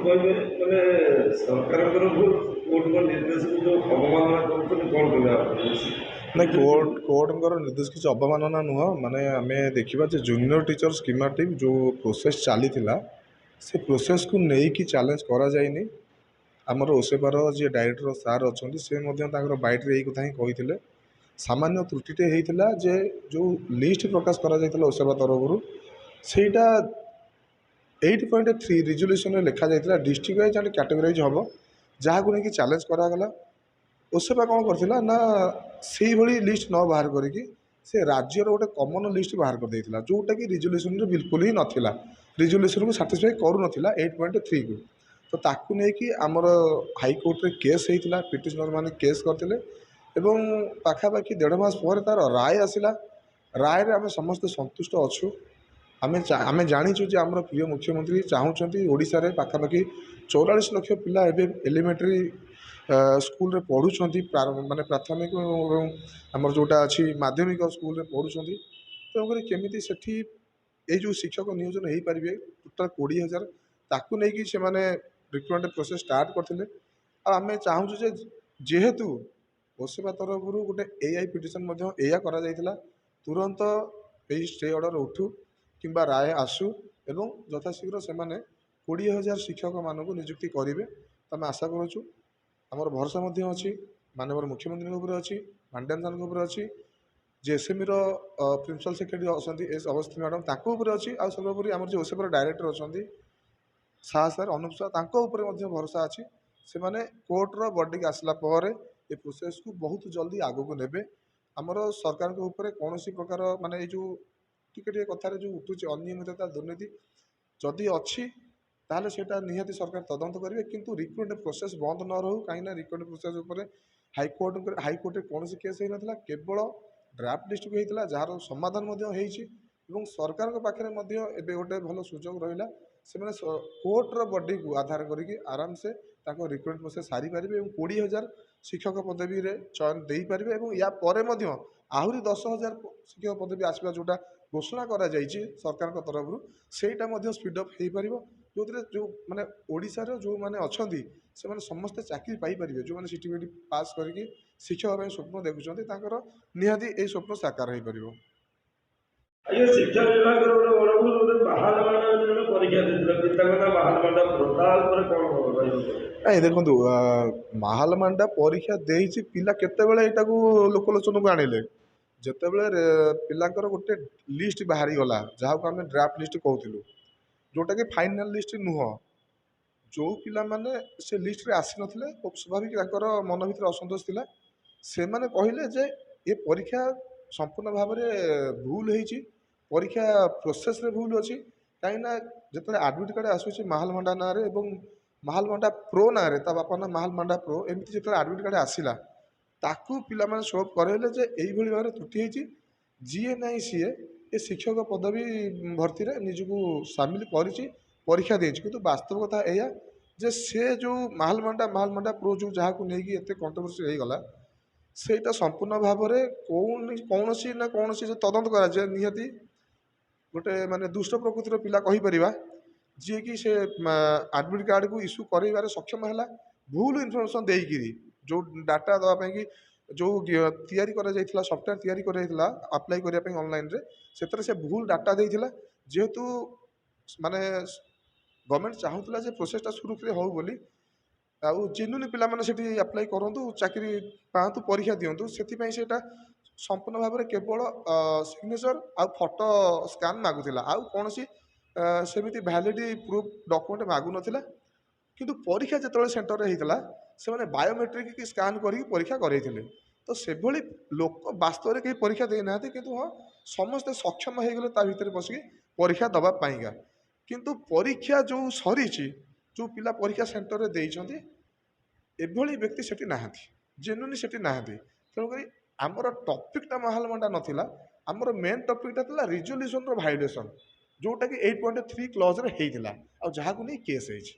କହିବେ ମାନେ ସରକାରଙ୍କର ଭୁଲ କୋର୍ଟଙ୍କ ନିର୍ଦ୍ଦେଶକୁ ଯେଉଁ ଅବମାନନା କରୁଛନ୍ତି କ'ଣ କହିବେ ଆପଣ? ନାଇଁ କୋର୍ଟଙ୍କର ନିର୍ଦ୍ଦେଶ କିଛି ଅବମାନନା ନୁହଁ। ମାନେ ଆମେ ଦେଖିବା ଯେ ଜୁନିୟର ଟିଚର ସ୍କିମାଟିକ୍ ଯେଉଁ ପ୍ରୋସେସ୍ ଚାଲିଥିଲା ସେ ପ୍ରୋସେସ୍କୁ ନେଇକି ଚ୍ୟାଲେଞ୍ଜ କରାଯାଇନି। ଆମର ଓସେବାର ଯିଏ ଡାଇରେକ୍ଟର ସାର୍ ଅଛନ୍ତି ସେ ମଧ୍ୟ ତାଙ୍କର ବାଇଟ୍ରେ ଏଇ କଥା ହିଁ କହିଥିଲେ। ସାମାନ୍ୟ ତ୍ରୁଟିଟେ ହେଇଥିଲା ଯେ ଯେଉଁ ଲିଷ୍ଟ ପ୍ରକାଶ କରାଯାଇଥିଲା ଓସେବା ତରଫରୁ ସେଇଟା 8.3 ରିଜୁଲ୍ୟୁସନରେ ଲେଖାଯାଇଥିଲା ଡିଷ୍ଟ୍ରିକ୍ଟ ୱାଇଜ୍ ଆଣ୍ଡ କ୍ୟାଟେଗୋରାଇଜ୍ ହେବ, ଯାହାକୁ ନେଇକି ଚ୍ୟାଲେଞ୍ଜ କରାଗଲା। ଓସେବା କ'ଣ କରିଥିଲା ନା ସେଇଭଳି ଲିଷ୍ଟ ନ ବାହାର କରିକି ସେ ରାଜ୍ୟର ଗୋଟେ କମନ୍ ଲିଷ୍ଟ ବାହାର କରିଦେଇଥିଲା, ଯେଉଁଟାକି ରିଜୁଲ୍ୟୁସନରେ ବିଲକୁଲ ହିଁ ନଥିଲା, ରିଜୁଲ୍ୟୁସନକୁ ସାଟିସ୍ଫାଇ କରୁନଥିଲା 8.3କୁ। ତ ତାକୁ ନେଇକି ଆମର ହାଇକୋର୍ଟରେ କେସ୍ ହେଇଥିଲା, ପିଟିସନରମାନେ କେସ୍ କରିଥିଲେ ଏବଂ ପାଖାପାଖି 1.5 ମାସ ପରେ ତା'ର ରାୟ ଆସିଲା। ରାୟରେ ଆମେ ସମସ୍ତେ ସନ୍ତୁଷ୍ଟ ଅଛୁ। ଆମେ ଜାଣିଛୁ ଯେ ଆମର ପ୍ରିୟ ମୁଖ୍ୟମନ୍ତ୍ରୀ ଚାହୁଁଛନ୍ତି ଓଡ଼ିଶାରେ ପାଖାପାଖି 44 ଲକ୍ଷ ପିଲା ଏବେ ଏଲିମେଣ୍ଟାରୀ ସ୍କୁଲରେ ପଢ଼ୁଛନ୍ତି, ମାନେ ପ୍ରାଥମିକ ଏବଂ ଆମର ଯେଉଁଟା ଅଛି ମାଧ୍ୟମିକ ସ୍କୁଲରେ ପଢ଼ୁଛନ୍ତି। ତେଣୁକରି କେମିତି ସେଠି ଏଇ ଯେଉଁ ଶିକ୍ଷକ ନିୟୋଜନ ହୋଇପାରିବେ ଟୋଟାଲ୍ 20,000, ତାକୁ ନେଇକି ସେମାନେ ରିକ୍ରୁଟମେଣ୍ଟ ପ୍ରୋସେସ୍ ଷ୍ଟାର୍ଟ କରିଥିଲେ। ଆଉ ଆମେ ଚାହୁଁଛୁ ଯେ ଯେହେତୁ ଓସେବା ତରଫରୁ ଗୋଟେ ଏଆଇ ପିଟିସନ୍ ମଧ୍ୟ ଏଇଆ କରାଯାଇଥିଲା, ତୁରନ୍ତ ଏଇ ଷ୍ଟେ ଅର୍ଡ଼ର ଉଠୁ କିମ୍ବା ରାୟ ଆସୁ ଏବଂ ଯଥାଶୀଘ୍ର ସେମାନେ 20,000 ଶିକ୍ଷକମାନଙ୍କୁ ନିଯୁକ୍ତି କରିବେ। ତ ଆମେ ଆଶା କରୁଛୁ, ଆମର ଭରସା ମଧ୍ୟ ଅଛି ମାନନୀୟ ମୁଖ୍ୟମନ୍ତ୍ରୀଙ୍କ ଉପରେ ଅଛି, ମାଣ୍ଡ୍ୟାନ ସାର୍ଙ୍କ ଉପରେ ଅଛି, ଜେଏସ୍ଏମ୍ଇର ପ୍ରିନ୍ସିପାଲ ସେକ୍ରେଟାରୀ ଅଛନ୍ତି ଏସ୍ ଅବସ୍ଥିତି ମ୍ୟାଡ଼ାମ୍ ତାଙ୍କ ଉପରେ ଅଛି, ଆଉ ସର୍ବୋପରି ଆମର ଯେଉଁ ଓସେବାର ଡାଇରେକ୍ଟର ଅଛନ୍ତି ଶାହ ସାର୍, ଅନୁପ ସାର୍, ତାଙ୍କ ଉପରେ ମଧ୍ୟ ଭରସା ଅଛି। ସେମାନେ କୋର୍ଟର ବର୍ଡିକ୍ ଆସିଲା ପରେ ଏ ପ୍ରୋସେସ୍କୁ ବହୁତ ଜଲ୍ଦି ଆଗକୁ ନେବେ। ଆମର ସରକାରଙ୍କ ଉପରେ କୌଣସି ପ୍ରକାର ମାନେ ଏଇ ଯେଉଁ ଟିକେ ଟିକେ କଥାରେ ଯେଉଁ ଉଠୁଛି ଅନିୟମିତତା, ଦୁର୍ନୀତି ଯଦି ଅଛି ତାହେଲେ ସେଇଟା ନିହାତି ସରକାର ତଦନ୍ତ କରିବେ, କିନ୍ତୁ ରିକ୍ରୁଟମେଣ୍ଟ ପ୍ରୋସେସ୍ ବନ୍ଦ ନ ରହୁ। କାହିଁକିନା ରିକ୍ରୁଟମେଣ୍ଟ ପ୍ରୋସେସ୍ ଉପରେ ହାଇକୋର୍ଟରେ କୌଣସି କେସ୍ ହେଇନଥିଲା, କେବଳ ଡ୍ରାଫ୍ଟ ଲିଷ୍ଟକୁ ହେଇଥିଲା, ଯାହାର ସମାଧାନ ମଧ୍ୟ ହେଇଛି ଏବଂ ସରକାରଙ୍କ ପାଖରେ ମଧ୍ୟ ଏବେ ଗୋଟେ ଭଲ ସୁଯୋଗ ରହିଲା। ସେମାନେ କୋର୍ଟର ବଡିକୁ ଆଧାର କରିକି ଆରାମସେ ତାଙ୍କ ରିକ୍ରୁଟମେଣ୍ଟ ପ୍ରୋସେସ୍ ସାରିପାରିବେ ଏବଂ 20,000 ଶିକ୍ଷକ ପଦବୀରେ ଚୟନ ଦେଇପାରିବେ ଏବଂ ୟା ପରେ ମଧ୍ୟ ଆହୁରି 10,000 ଶିକ୍ଷକ ପଦବୀ ଆସିବା ଯେଉଁଟା ଘୋଷଣା କରାଯାଇଛି ସରକାରଙ୍କ ତରଫରୁ, ସେଇଟା ମଧ୍ୟ ସ୍ପିଡ୍ ଅପ୍ ହୋଇପାରିବ। ଯେଉଁଥିରେ ଯେଉଁ ମାନେ ଓଡ଼ିଶାର ଯେଉଁମାନେ ଅଛନ୍ତି ସେମାନେ ସମସ୍ତେ ଚାକିରି ପାଇପାରିବେ। ଯେଉଁମାନେ ସିଟିବିଟି ପାସ୍ କରିକି ଶିକ୍ଷକ ପାଇଁ ସ୍ୱପ୍ନ ଦେଖୁଛନ୍ତି ତାଙ୍କର ନିହାତି ଏହି ସ୍ୱପ୍ନ ସାକାର ହୋଇପାରିବ। ଆଜ୍ଞା, ଶିକ୍ଷା ବିଭାଗର ଗୋଟେ ବଡ଼ ଭୁଲ, ଗୋଟେ ବାହାଲ ମାଣ୍ଡା ବୋଲି ଗୋଟେ ପରୀକ୍ଷା ଦେଇଥିଲା, ପିତାଙ୍କ ନାଁ ବାହାଲ ମାଣ୍ଡା ପୁର, ତା ଉପରେ କ'ଣ ରହିବ? ନାଇଁ ଦେଖନ୍ତୁ, ମାହାଲ ମାଣ୍ଡା ପରୀକ୍ଷା ଦେଇଛି, ପିଲା କେତେବେଳେ ଏଇଟାକୁ ଲୋକଲୋଚନକୁ ଆଣିଲେ ଯେତେବେଳେ ପିଲାଙ୍କର ଗୋଟେ ଲିଷ୍ଟ ବାହାରିଗଲା, ଯାହାକୁ ଆମେ ଡ୍ରାଫ୍ଟ ଲିଷ୍ଟ କହୁଥିଲୁ, ଯେଉଁଟାକି ଫାଇନାଲ୍ ଲିଷ୍ଟ ନୁହଁ। ଯେଉଁ ପିଲାମାନେ ସେ ଲିଷ୍ଟରେ ଆସିନଥିଲେ, ସ୍ୱାଭାବିକ ତାଙ୍କର ମନ ଭିତରେ ଅସନ୍ତୋଷ ଥିଲା। ସେମାନେ କହିଲେ ଯେ ଏ ପରୀକ୍ଷା ସମ୍ପୂର୍ଣ୍ଣ ଭାବରେ ଭୁଲ ହେଇଛି, ପରୀକ୍ଷା ପ୍ରୋସେସ୍ରେ ଭୁଲ ଅଛି। କାହିଁକିନା ଯେତେବେଳେ ଆଡ଼ମିଟ୍ କାର୍ଡ଼ ଆସୁଛି ମାହାଲ ମାଣ୍ଡା ନାଁରେ ଏବଂ ମାହାଲ ମାଣ୍ଡା ପ୍ରୋ ନାଁରେ, ତା ବାପା ନାଁ ମାହାଲ ମାଣ୍ଡା ପ୍ରୋ, ଏମିତି ଯେତେବେଳେ ଆଡ଼ମିଟ୍ କାର୍ଡ଼ ଆସିଲା ତାକୁ ପିଲାମାନେ ସୋଅପ୍ କରାଇଲେ ଯେ ଏଇଭଳି ଭାବରେ ତ୍ରୁଟି ହେଇଛି, ଯିଏ ନାହିଁ ସିଏ ଏ ଶିକ୍ଷକ ପଦବୀ ଭର୍ତ୍ତିରେ ନିଜକୁ ସାମିଲ କରିଛି, ପରୀକ୍ଷା ଦେଇଛି। କିନ୍ତୁ ବାସ୍ତବ କଥା ଏଇଆ ଯେ ସେ ଯେଉଁ ମାହାଲ ମାଣ୍ଡା ପ୍ରୋ ଯେଉଁ ଯାହାକୁ ନେଇକି ଏତେ କଣ୍ଟ୍ରୋଭର୍ସି ହେଇଗଲା, ସେଇଟା ସମ୍ପୂର୍ଣ୍ଣ ଭାବରେ କୌଣସି ନା କୌଣସି ଯେଉଁ ତଦନ୍ତ କରାଯାଏ, ନିହାତି ଗୋଟେ ମାନେ ଦୁଷ୍ଟ ପ୍ରକୃତିର ପିଲା କହିପାରିବା, ଯିଏକି ସେ ଆଡ଼ମିଟ୍ କାର୍ଡ଼କୁ ଇସ୍ୟୁ କରାଇବାରେ ସକ୍ଷମ ହେଲା ଭୁଲ ଇନଫର୍ମେସନ୍ ଦେଇକିରି। ଯେଉଁ ଡାଟା ଦେବା ପାଇଁକି ଯେଉଁ ତିଆରି କରାଯାଇଥିଲା, ସଫ୍ଟୱେର୍ ତିଆରି କରାଯାଇଥିଲା ଆପ୍ଲାଏ କରିବା ପାଇଁ ଅନଲାଇନ୍ରେ, ସେଥିରେ ସେ ଭୁଲ ଡାଟା ଦେଇଥିଲା। ଯେହେତୁ ମାନେ ଗଭର୍ଣ୍ଣମେଣ୍ଟ ଚାହୁଁଥିଲା ଯେ ପ୍ରୋସେସ୍ଟା ସୁରୁଖୁରୁରେ ହେଉ ବୋଲି, ଆଉ ଜେନ୍ୟୁନ୍ ପିଲାମାନେ ସେଠି ଆପ୍ଲାଏ କରନ୍ତୁ, ଚାକିରି ପାଆନ୍ତୁ, ପରୀକ୍ଷା ଦିଅନ୍ତୁ, ସେଥିପାଇଁ ସେଇଟା ସମ୍ପୂର୍ଣ୍ଣ ଭାବରେ କେବଳ ସିଗ୍ନେଚର୍ ଆଉ ଫଟୋ ସ୍କାନ୍ ମାଗୁଥିଲା, ଆଉ କୌଣସି ସେମିତି ଭ୍ୟାଲିଡି ପ୍ରୁଫ୍ ଡକୁମେଣ୍ଟ ମାଗୁନଥିଲା। କିନ୍ତୁ ପରୀକ୍ଷା ଯେତେବେଳେ ସେଣ୍ଟରରେ ହେଇଥିଲା ସେମାନେ ବାୟୋମେଟ୍ରିକ୍ ସ୍କାନ୍ କରିକି ପରୀକ୍ଷା କରାଇଥିଲେ। ତ ସେଭଳି ଲୋକ ବାସ୍ତବରେ କେହି ପରୀକ୍ଷା ଦେଇନାହାନ୍ତି, କିନ୍ତୁ ହଁ ସମସ୍ତେ ସକ୍ଷମ ହେଇଗଲେ ତା ଭିତରେ ବସିକି ପରୀକ୍ଷା ଦେବା ପାଇଁକା। କିନ୍ତୁ ପରୀକ୍ଷା ଯେଉଁ ସରିଛି, ଯେଉଁ ପିଲା ପରୀକ୍ଷା ସେଣ୍ଟରରେ ଦେଇଛନ୍ତି, ଏଭଳି ବ୍ୟକ୍ତି ସେଠି ନାହାନ୍ତି, ଜେନ୍ୟୁନ୍ ସେଠି ନାହାନ୍ତି। ତେଣୁକରି ଆମର ଟପିକ୍ଟା ମାହାଲ ମାଣ୍ଡା ନଥିଲା, ଆମର ମେନ୍ ଟପିକ୍ଟା ଥିଲା ରିଜଲ୍ୟୁସନ୍ର ଭାଇଲେସନ୍, ଯେଉଁଟାକି 8.3 କ୍ଲଜ୍ରେ ହେଇଥିଲା ଆଉ ଯାହାକୁ ନେଇ କେସ୍ ହେଇଛି।